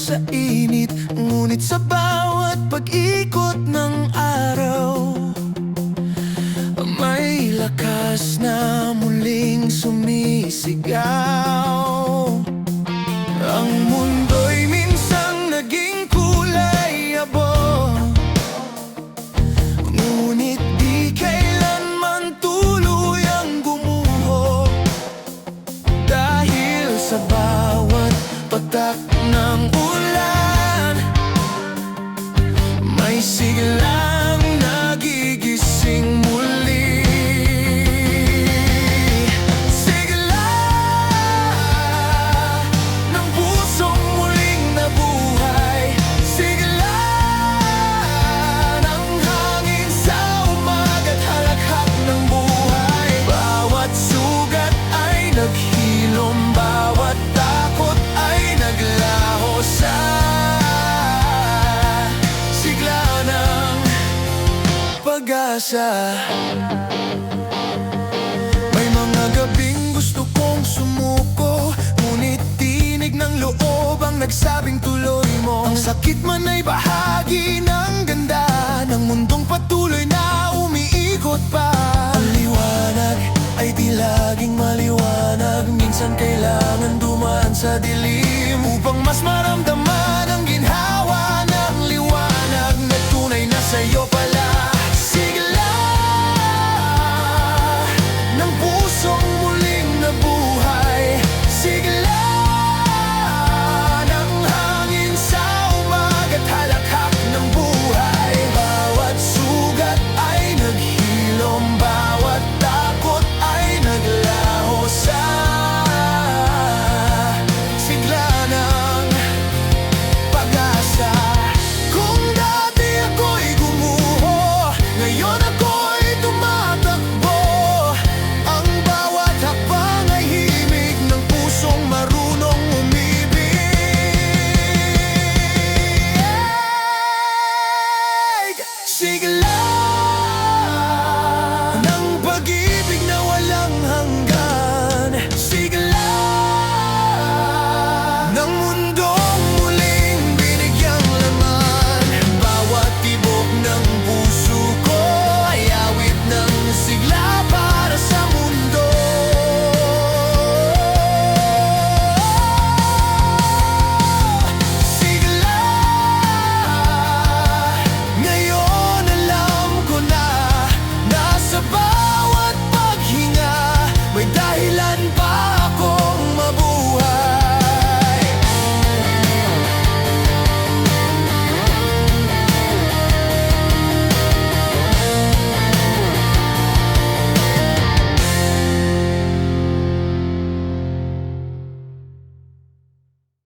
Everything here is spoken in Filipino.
sa init, ngunit sa bawat pag-ikot ng araw, may lakas na muling sumisigaw. Ang mundo'y minsang naging kulay abo, ngunit di kailanman tuluyang gumuho. Dahil sa bawat patak ng ulan, may siglang nagigising muli. Sigla ng pusong muling nabuhay, sigla ng hangin sa umaga't halakhak ng buhay. Bawat sugat ay naghilom, bawat takot ay naglaho sa sigla ng pag-asa. May mga gabing gusto kong sumuko, ngunit tinig ng loob ang nagsabing tuloy mo. Ang sakit man ay bahagi ng ganda ng mundong patuloy na umiikot pa. Ang liwanag ay di laging maliwanag, minsan kailangan dumaan sa dilim.